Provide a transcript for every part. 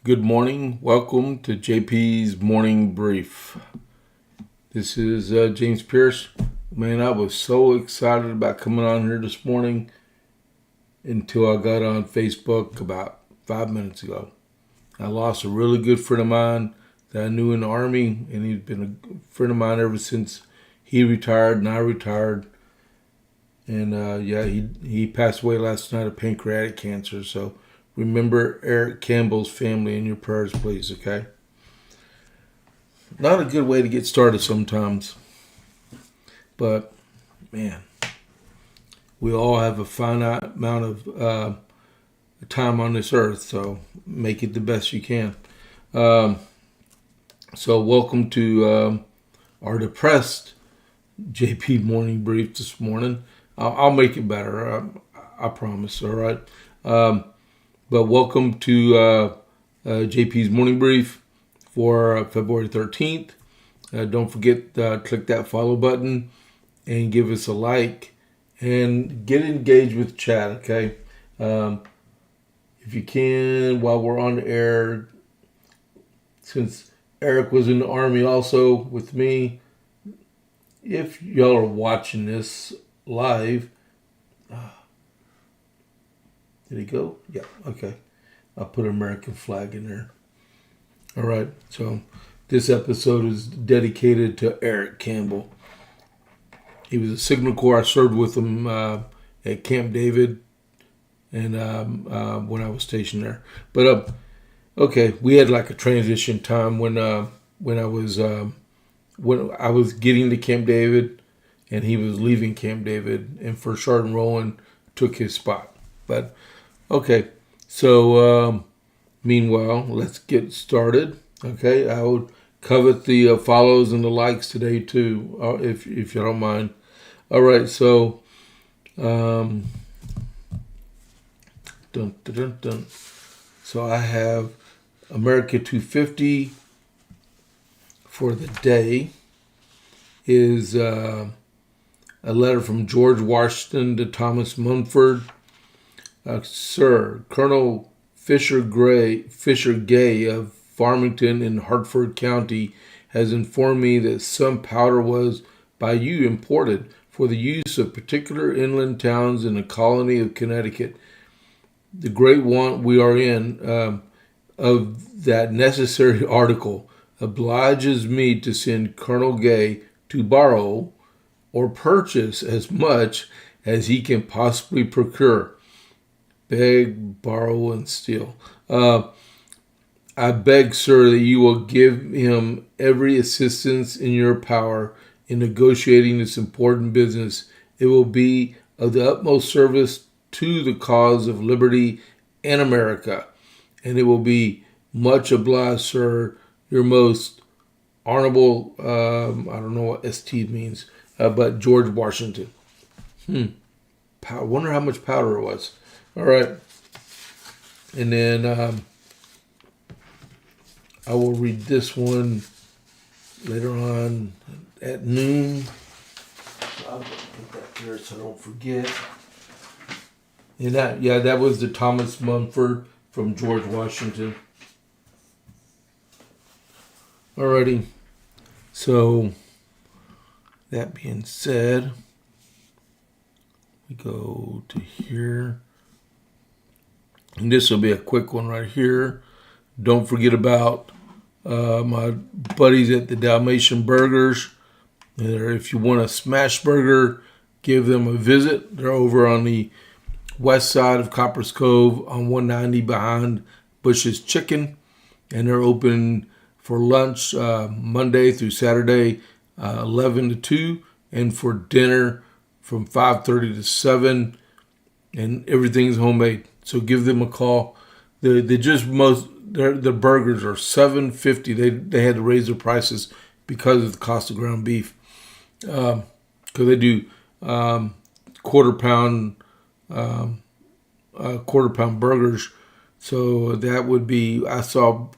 Good morning. Welcome to JP's Morning Brief. This is James Pierce. Man, I was so excited about coming on here this morning until I got on Facebook about 5 minutes ago. I lost a really good friend of mine that I knew in the Army, and he's been a friend of mine ever since he retired and I retired. And he passed away last night of pancreatic cancer. So remember Eric Campbell's family in your prayers, please, okay? Not a good way to get started sometimes. But, man, we all have a finite amount of time on this earth, so make it the best you can. So welcome to our depressed JP Morning Brief this morning. I'll make it better, I promise, all right? But welcome to JP's Morning Brief for February 13th. Don't forget to click that follow button and give us a like and get engaged with chat, okay? If you can, while we're on the air, since Eric was in the Army also with me, if y'all are watching this live, did he go? Yeah, okay. I'll put an American flag in there. All right, so this episode is dedicated to Eric Campbell. He was a Signal Corps. I served with him at Camp David and when I was stationed there. But, okay, we had like a transition time when I was getting to Camp David and he was leaving Camp David, and First Sergeant Rowan took his spot. But, okay, so meanwhile, let's get started. Okay, I would covet the follows and the likes today too, if you don't mind. All right, so dun, dun, dun, dun. So I have America 250 for the day is a letter from George Washington to Thomas Munford. Sir, Colonel Fisher Gay of Farmington in Hartford County has informed me that some powder was by you imported for the use of particular inland towns in the colony of Connecticut. The great want we are in of that necessary article obliges me to send Colonel Gay to borrow or purchase as much as he can possibly procure. Beg, borrow, and steal. I beg, sir, that you will give him every assistance in your power in negotiating this important business. It will be of the utmost service to the cause of liberty and America, and it will be much obliged, sir, your most honorable, I don't know what ST means, but George Washington. Wonder how much powder it was. All right. And then I will read this one later on at noon. So I'll put that there so I don't forget. And that was the Thomas Munford from George Washington. Alrighty. So that being said, we go to here. And this will be a quick one right here. Don't forget about my buddies at the Dalmatian Burgers. If you want a smash burger, give them a visit. They're over on the west side of Copper's Cove on 190 behind Bush's Chicken. And they're open for lunch Monday through Saturday, 11 to 2. And for dinner from 5:30 to 7. And everything's homemade. So give them a call. Their burgers are $7.50. They had to raise their prices because of the cost of ground beef. Because they do quarter pound burgers. So that would be, I saw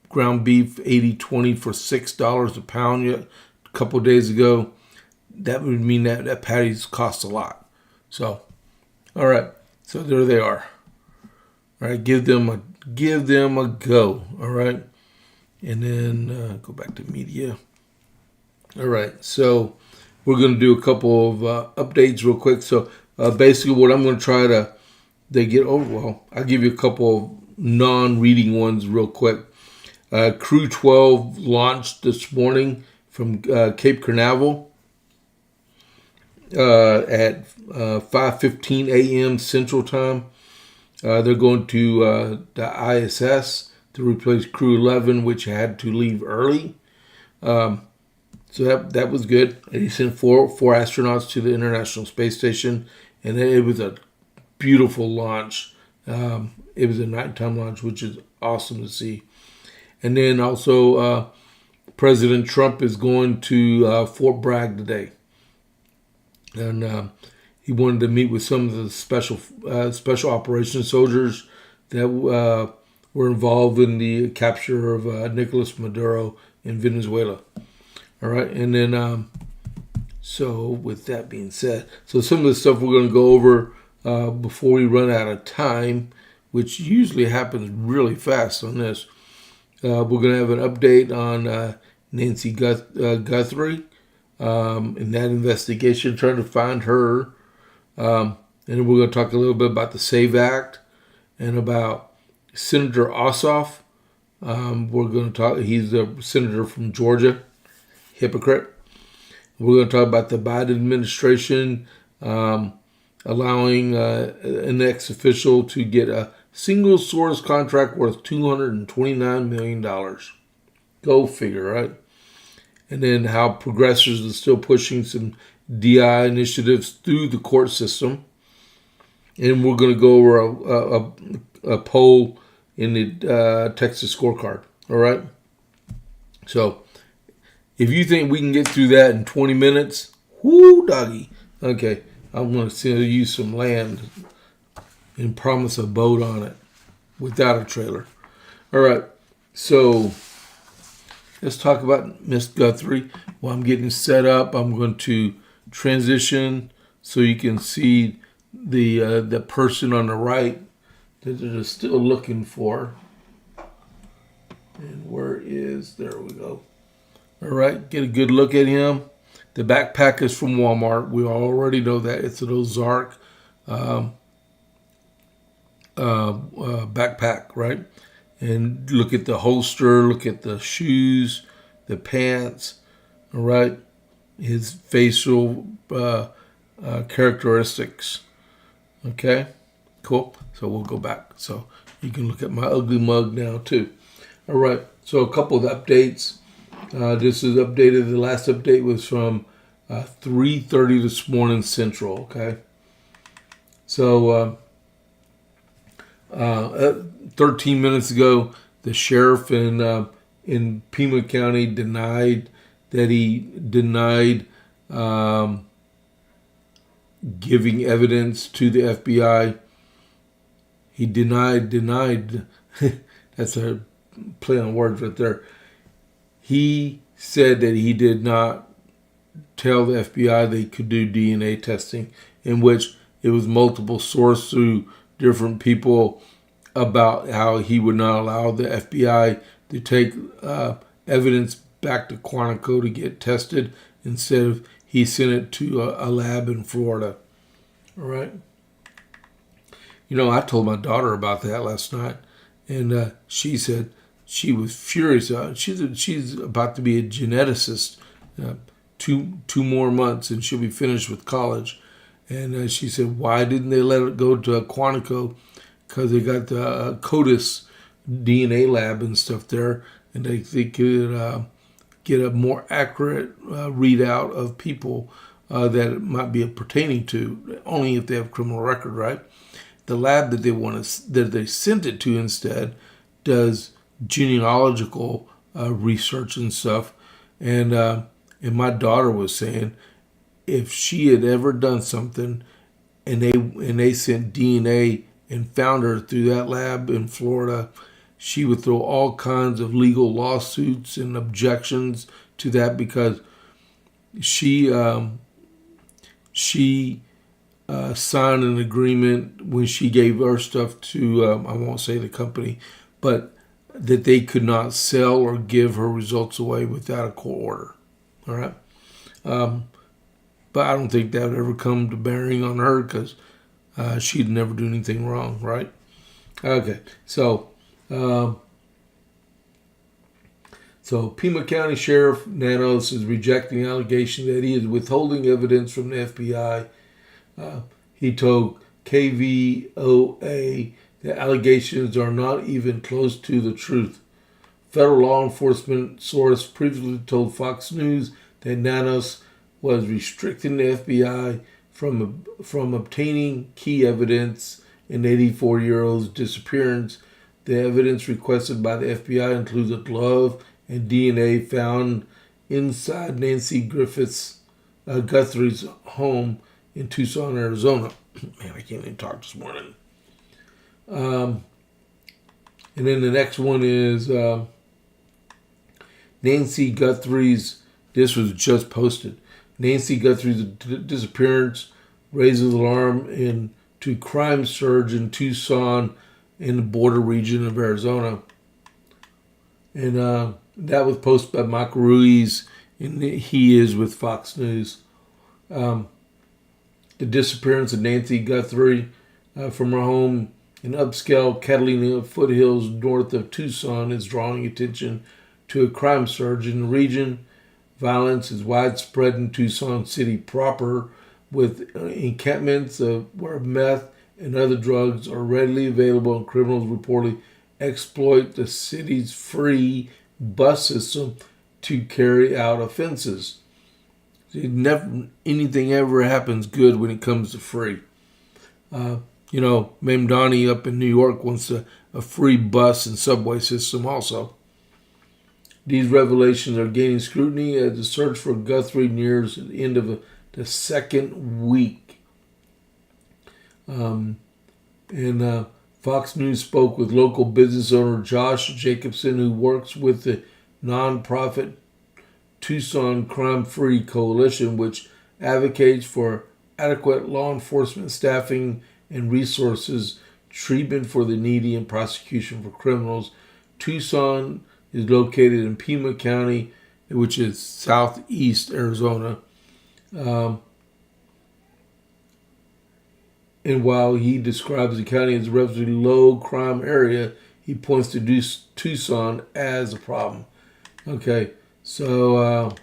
ground beef 80-20 for $6 a pound a couple of days ago. That would mean that patties cost a lot. So, all right. So there they are. All right, give them give them a go. All right. And then go back to media. All right. So we're going to do a couple of updates real quick. So basically what I'm going to try to get over, well, I'll give you a couple of non-reading ones real quick. Crew 12 launched this morning from Cape Canaveral at 5:15 a.m. Central Time. They're going to the ISS to replace Crew 11, which had to leave early. So that was good. He sent four astronauts to the International Space Station, and it was a beautiful launch. It was a nighttime launch, which is awesome to see. And then also, President Trump is going to Fort Bragg today, and he wanted to meet with some of the special operations soldiers that were involved in the capture of Nicolas Maduro in Venezuela. All right, and then so with that being said, so some of the stuff we're going to go over before we run out of time, which usually happens really fast on this. We're going to have an update on Nancy Guthrie in that investigation, trying to find her. And then we're going to talk a little bit about the SAVE Act and about Senator Ossoff. We're going to talk, he's a senator from Georgia, hypocrite. We're going to talk about the Biden administration allowing an ex-official to get a single source contract worth $229 million. Go figure, right? And then how progressives are still pushing some DI initiatives through the court system. And we're going to go over a poll in the Texas scorecard. All right? So if you think we can get through that in 20 minutes, whoo, doggy. Okay, I'm going to send you some land and promise a boat on it without a trailer. All right, so let's talk about Miss Guthrie. While I'm getting set up, I'm going to transition so you can see the person on the right that they're still looking for. And there we go. All right, get a good look at him. The backpack is from Walmart. We already know that. It's an Ozark backpack, right? And look at the holster, look at the shoes, the pants, all right? His facial characteristics. Okay, cool. So we'll go back. So you can look at my ugly mug now too. All right, so a couple of updates. This is updated. The last update was from 3:30 this morning Central, okay? So 13 minutes ago, the sheriff in Pima County denied giving evidence to the FBI. He denied. That's a play on words right there. He said that he did not tell the FBI they could do DNA testing, in which it was multiple sources through different people about how he would not allow the FBI to take evidence back to Quantico to get tested. Instead of he sent it to a lab in Florida. All right. You know, I told my daughter about that last night, and she said she was furious. She's about to be a geneticist. 2 more months, and she'll be finished with college. And she said, why didn't they let it go to Quantico? Because they got the CODIS DNA lab and stuff there, and they could get a more accurate readout of people that it might be pertaining to, only if they have a criminal record, right? The lab that they sent it to instead does genealogical research and stuff, and my daughter was saying if she had ever done something and they sent DNA and found her through that lab in Florida, she would throw all kinds of legal lawsuits and objections to that, because she signed an agreement when she gave her stuff to I won't say the company, but that they could not sell or give her results away without a court order. All right. But I don't think that would ever come to bearing on her because she'd never do anything wrong, right? Okay, so Pima County Sheriff Nanos is rejecting the allegation that he is withholding evidence from the FBI. He told KVOA the allegations are not even close to the truth. Federal law enforcement source previously told Fox News that Nanos was restricting the FBI from obtaining key evidence in 84-year-old's disappearance. The evidence requested by the FBI includes a glove and DNA found inside Nancy Guthrie's home in Tucson, Arizona. Man, I can't even talk this morning. And then the next one is Nancy Guthrie's. This was just posted. Nancy Guthrie's disappearance raises alarm into crime surge in Tucson in the border region of Arizona. And that was posted by Mike Ruiz, and he is with Fox News. The disappearance of Nancy Guthrie from her home in upscale Catalina foothills north of Tucson is drawing attention to a crime surge in the region. Violence is widespread in Tucson City proper, with encampments where meth and other drugs are readily available, and criminals reportedly exploit the city's free bus system to carry out offenses. Never anything ever happens good when it comes to free. Ma'am Donnie up in New York wants a free bus and subway system also. These revelations are gaining scrutiny as the search for Guthrie nears the end of the second week. Fox News spoke with local business owner Josh Jacobson, who works with the nonprofit Tucson Crime Free Coalition, which advocates for adequate law enforcement staffing and resources, treatment for the needy, and prosecution for criminals. Tucson is located in Pima County, which is southeast Arizona. And while he describes the county as a relatively low crime area, he points to Tucson as a problem. Okay, so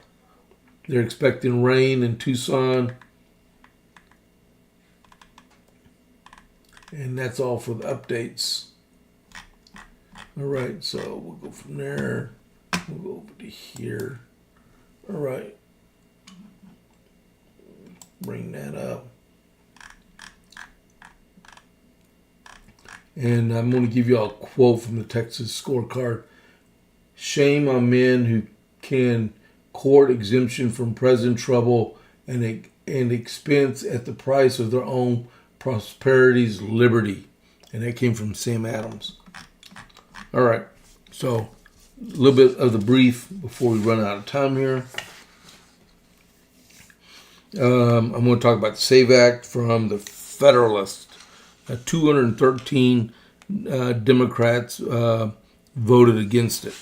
they're expecting rain in Tucson. And that's all for the updates. All right, so we'll go from there. We'll go over to here. All right. Bring that up. And I'm going to give you all a quote from the Texas scorecard. Shame on men who can court exemption from present trouble and expense at the price of their own prosperity's liberty. And that came from Sam Adams. All right, so a little bit of the brief before we run out of time here. I'm going to talk about the SAVE Act from the Federalist. 213 Democrats voted against it.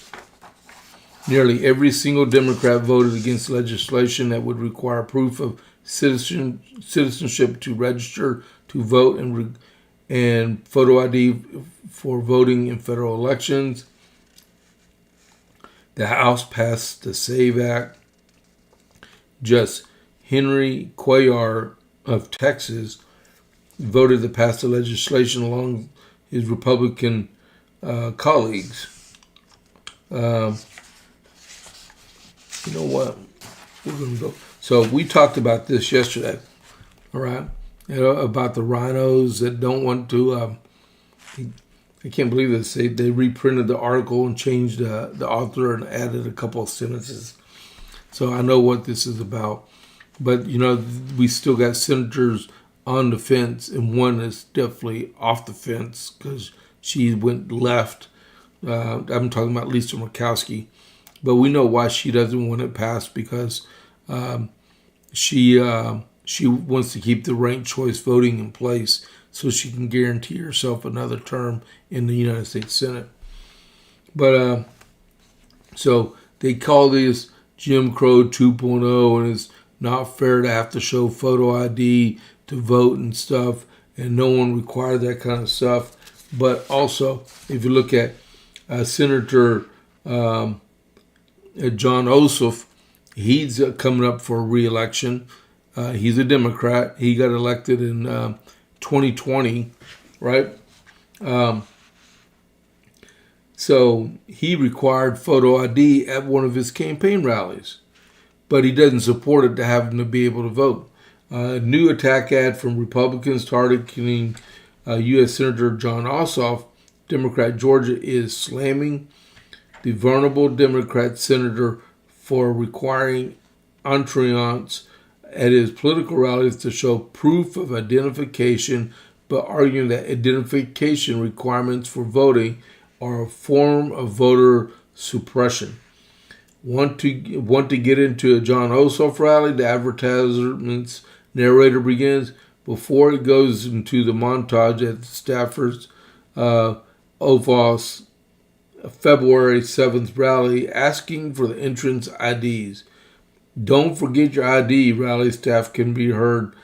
Nearly every single Democrat voted against legislation that would require proof of citizenship to register to vote and photo ID for voting in federal elections. The House passed the SAVE Act. Just Henry Cuellar of Texas voted to pass the legislation along his Republican colleagues. You know what? We're going to go. So we talked about this yesterday, all right? About the rhinos that don't want to. I can't believe this. They reprinted the article and changed the author and added a couple of sentences. So I know what this is about. But, we still got senators on the fence, and one is definitely off the fence because she went left. I'm talking about Lisa Murkowski. But we know why she doesn't want it passed, because she wants to keep the ranked choice voting in place so she can guarantee herself another term in the United States Senate. But so they call this Jim Crow 2.0, and it's not fair to have to show photo ID to vote and stuff, and no one required that kind of stuff. But also, if you look at Senator John Ossoff, he's coming up for re-election. He's a Democrat. He got elected in 2020, right? So he required photo ID at one of his campaign rallies, but he doesn't support it to have him to be able to vote. A new attack ad from Republicans targeting U.S. Senator John Ossoff, Democrat Georgia, is slamming the vulnerable Democrat senator for requiring entrants at his political rallies to show proof of identification, but arguing that identification requirements for voting are a form of voter suppression. Want to get into a John Ossoff rally? The advertisement's narrator begins before it goes into the montage at Stafford's Ossoff's February 7th rally, asking for the entrance IDs. Don't forget your ID, rally staff can be heard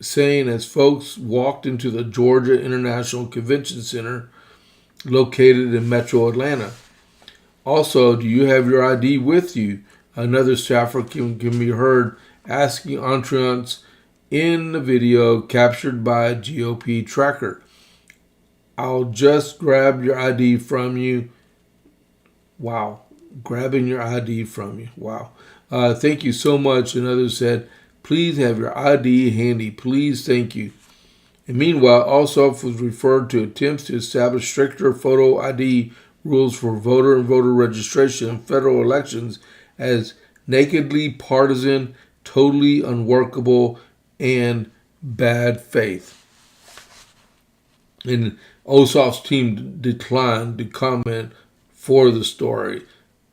saying as folks walked into the Georgia International Convention Center located in Metro Atlanta. Also, do you have your ID with you? Another staffer can be heard asking entrants in the video captured by a GOP tracker. I'll just grab your ID from you. Wow. Grabbing your ID from you. Wow. Thank you so much. And others said, please have your ID handy. Please, thank you. And meanwhile, Ossoff was referred to attempts to establish stricter photo ID rules for voter and voter registration in federal elections as nakedly partisan, totally unworkable, and bad faith. And Ossoff's team declined to comment for the story.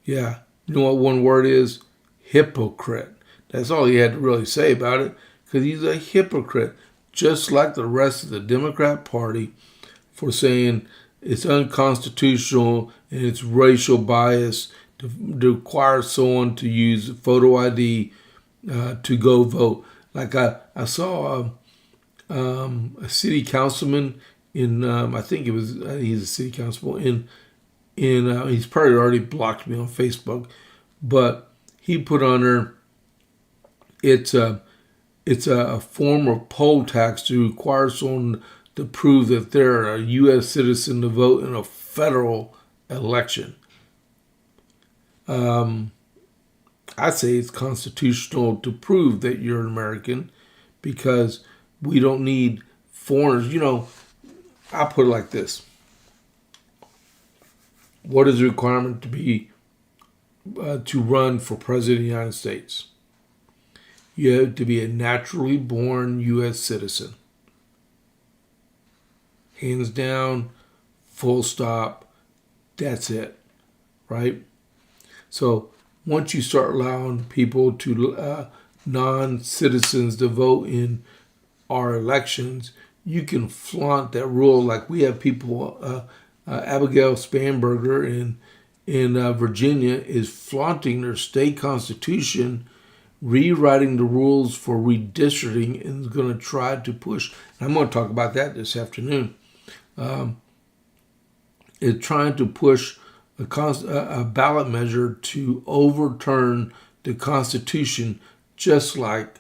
Yeah, you know what one word is? Hypocrite. That's all he had to really say about it, because he's a hypocrite, just like the rest of the Democrat Party, for saying it's unconstitutional and it's racial bias to require someone to use photo ID to go vote. Like I saw a city councilman in I think it was he's a city councilman in he's probably already blocked me on Facebook, but he put on there it's a form of poll tax to require someone to prove that they're a U.S. citizen to vote in a federal election. I say it's constitutional to prove that you're an American because we don't need foreigners. You know, I put it like this. What is the requirement to be to run for president of the United States? You have to be a naturally born U.S. citizen. Hands down, full stop, that's it, right? So once you start allowing people to, non-citizens to vote in our elections, you can flaunt that rule. Like we have people, Abigail Spanberger in Virginia is flaunting their state constitution, rewriting the rules for redistricting, and is going to try to push. And I'm going to talk about that this afternoon. Is trying to push a ballot measure to overturn the Constitution, just like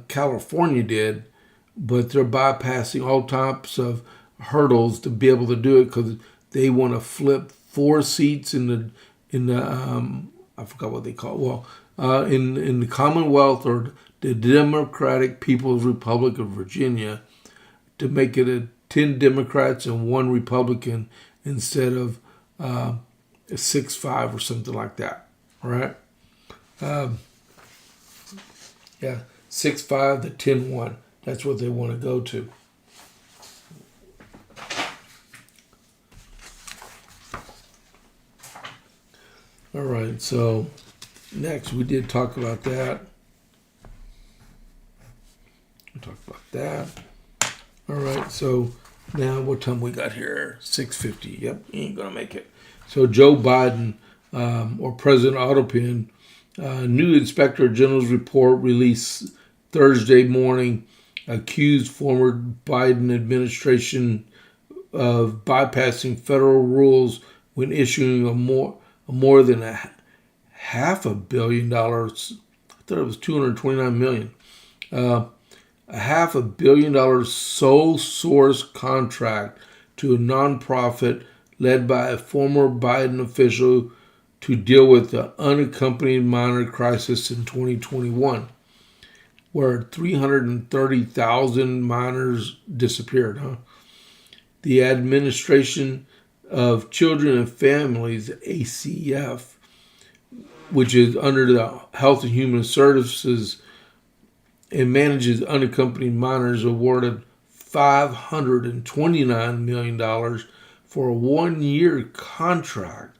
California did, but they're bypassing all types of hurdles to be able to do it because they want to flip 4 seats in the I forgot what they call it. Well, in the Commonwealth or the Democratic People's Republic of Virginia to make it a 10 Democrats and 1 Republican instead of 6-5 or something like that. All right? Yeah, 6-5 to 10-1. That's what they want to go to. All right, so next we did talk about that. We talked about that. All right, so Now, what time we got here? 6:50. Yep, he ain't going to make it. So Joe Biden, or President Autopin, new Inspector General's report released Thursday morning accused former Biden administration of bypassing federal rules when issuing a more than a $500 million. I thought it was $229 million. A $500 million sole source contract to a nonprofit led by a former Biden official to deal with the unaccompanied minor crisis in 2021, where 330,000 minors disappeared. The Administration of Children and Families, ACF, which is under the Health and Human Services and manages unaccompanied minors, awarded $529 million for a one-year contract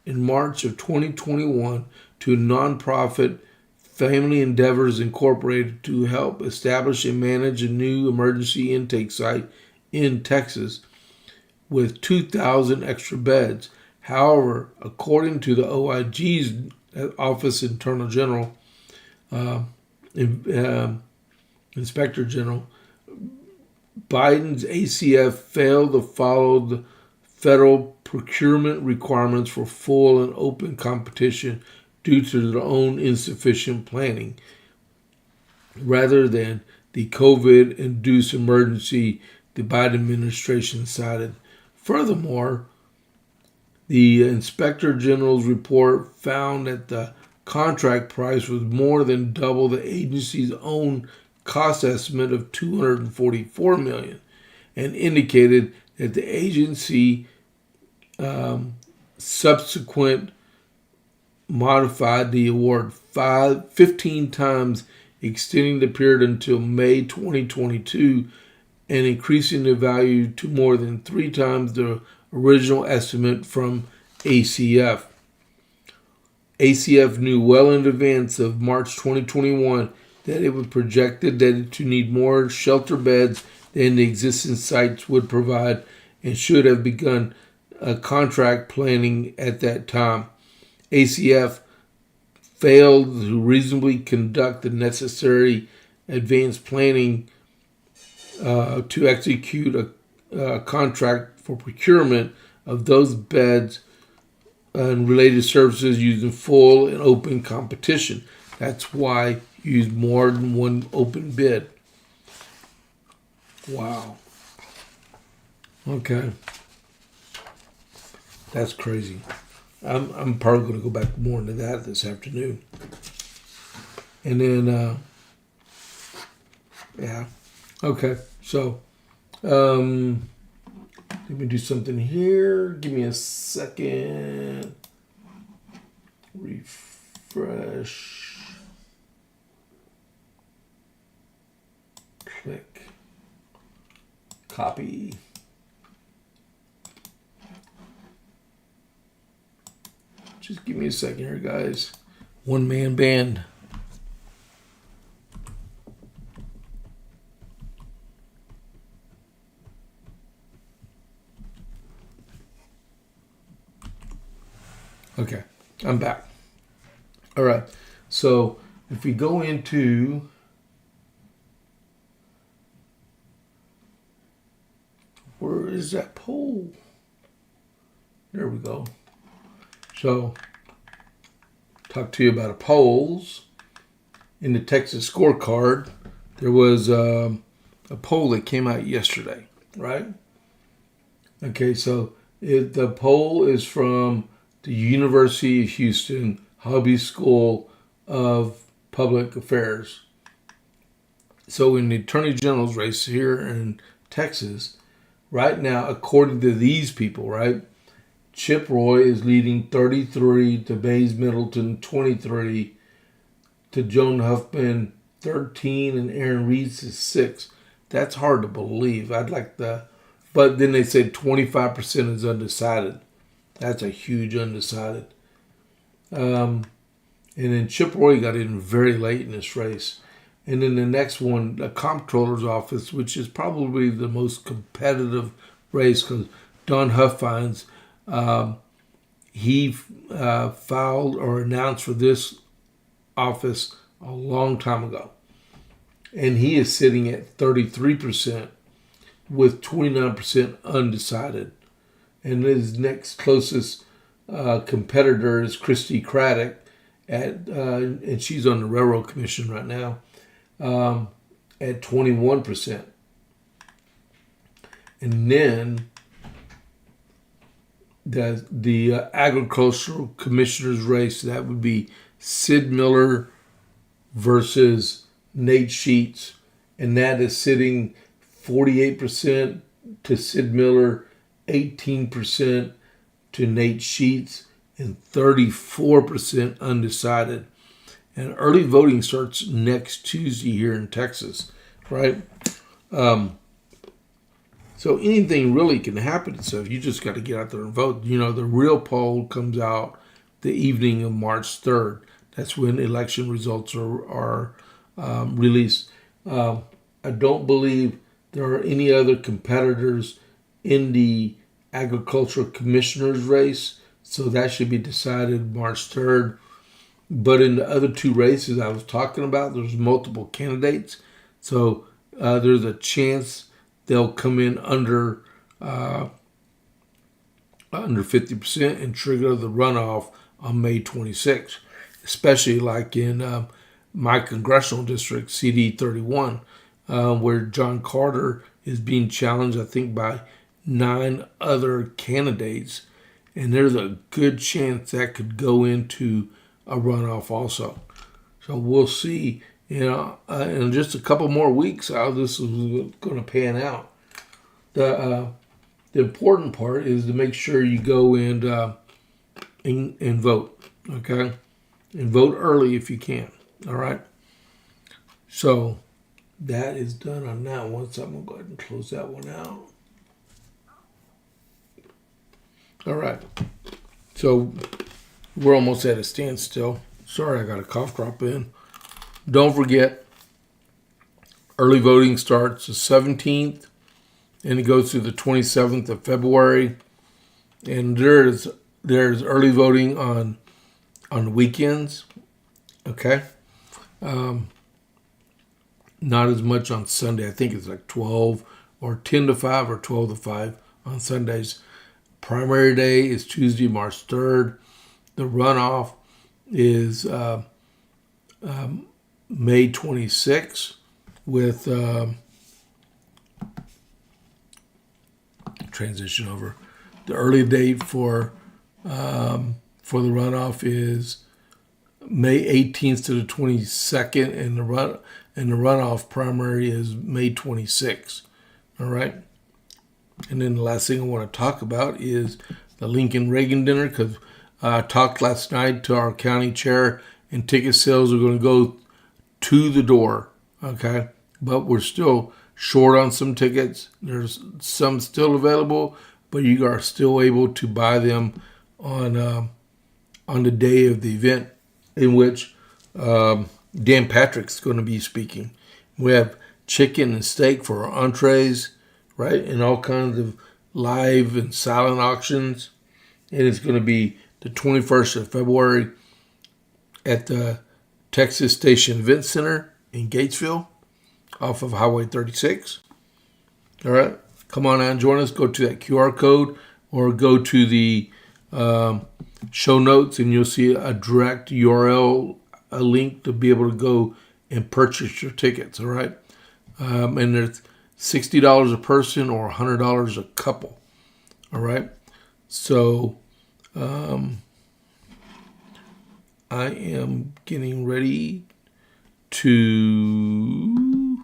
in March of 2021 to nonprofit Family Endeavors Incorporated to help establish and manage a new emergency intake site in Texas with 2,000 extra beds. However, according to the OIG's Office Internal General, Inspector General, Biden's ACF failed to follow the federal procurement requirements for full and open competition due to their own insufficient planning, rather than the COVID-induced emergency the Biden administration cited. Furthermore, the Inspector General's report found that the contract price was more than double the agency's own cost estimate of $244 million, and indicated that the agency subsequent modified the award 15 times, extending the period until May 2022 and increasing the value to more than 3 times the original estimate from ACF. ACF knew well in advance of March 2021 that it was projected that to need more shelter beds than the existing sites would provide, and should have begun contract planning at that time. ACF failed to reasonably conduct the necessary advanced planning to execute a contract for procurement of those beds and related services using full and open competition. That's why you use more than one open bid. Wow. Okay. That's crazy. I'm probably going to go back more into that this afternoon. And then, yeah. Okay. So, let me do something here. Give me a second. Refresh. Click. Copy. Just give me a second here, guys. One-man band. Okay, I'm back. All right, so if we go into where is that poll? There we go. So, talk to you about a polls. In the Texas scorecard, there was a poll that came out yesterday, right? Okay, so the poll is from the University of Houston Hobby School of Public Affairs. So in the Attorney General's race here in Texas, right now, according to these people, right, Chip Roy is leading 33 to Bays Middleton 23 to Joan Huffman 13 and Aaron Reeds is 6. That's hard to believe. But then they said 25% is undecided. That's a huge undecided. And then Chip Roy got in very late in this race. And then the next one, the comptroller's office, which is probably the most competitive race because Don Huffines, he filed or announced for this office a long time ago. And he is sitting at 33% with 29% undecided. And his next closest competitor is Christy Craddock, and she's on the Railroad Commission right now, at 21%. And then the agricultural commissioner's race, that would be Sid Miller versus Nate Sheets, and that is sitting 48% to Sid Miller, 18% to Nate Sheets, and 34% undecided. And early voting starts next Tuesday here in Texas, right? So anything really can happen. So you just got to get out there and vote. You know, the real poll comes out the evening of March 3rd. That's when election results are released. I don't believe there are any other competitors in the agricultural commissioner's race, so that should be decided March 3rd. But in the other two races I was talking about, there's multiple candidates, so there's a chance they'll come in under 50% and trigger the runoff on May 26th, especially like in my congressional district, CD 31, where John Carter is being challenged, I think, by 9 other candidates. And there's a good chance that could go into a runoff also. So we'll see, in just a couple more weeks how this is going to pan out. The important part is to make sure you go and vote, okay? And vote early if you can, all right? So that is done on that one. So I'm going to go ahead and close that one out. All right. So we're almost at a standstill. Sorry, I got a cough drop in. Don't forget, early voting starts the 17th, and it goes through the 27th of February. And there's early voting on weekends, okay? Not as much on Sunday. I think it's like 12 or 10 to 5 or 12 to 5 on Sundays. Primary day is Tuesday, March 3rd. The runoff is May 26th with transition over. The early date for the runoff is May 18th to the 22nd, and the runoff primary is May 26th. All right. And then the last thing I want to talk about is the Lincoln Reagan dinner, because I talked last night to our county chair, and ticket sales are going to go to the door, okay? But we're still short on some tickets. There's some still available, but you are still able to buy them on the day of the event, in which Dan Patrick's going to be speaking. We have chicken and steak for our entrees, right? And all kinds of live and silent auctions. And it's going to be the 21st of February at the Texas Station Event Center in Gatesville off of Highway 36. All right. Come on out and join us. Go to that QR code or go to the show notes, and you'll see a direct URL, a link to be able to go and purchase your tickets. All right. And there's $60 a person or $100 a couple. All right. So I am getting ready to.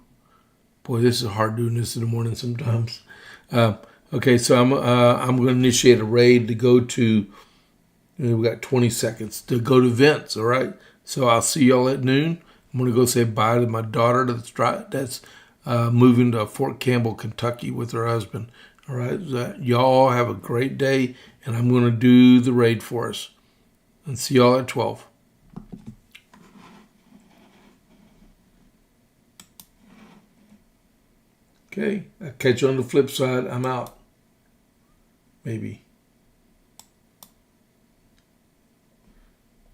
Boy, this is hard doing this in the morning sometimes. Okay, so I'm going to initiate a raid to go to. We got 20 seconds to go to events. All right. So I'll see y'all at noon. I'm going to go say bye to my daughter that's moving to Fort Campbell, Kentucky with her husband. All right. Y'all have a great day, and I'm going to do the raid for us. And see y'all at 12. Okay, I'll catch you on the flip side. I'm out. Maybe.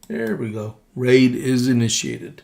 There we go. Raid is initiated.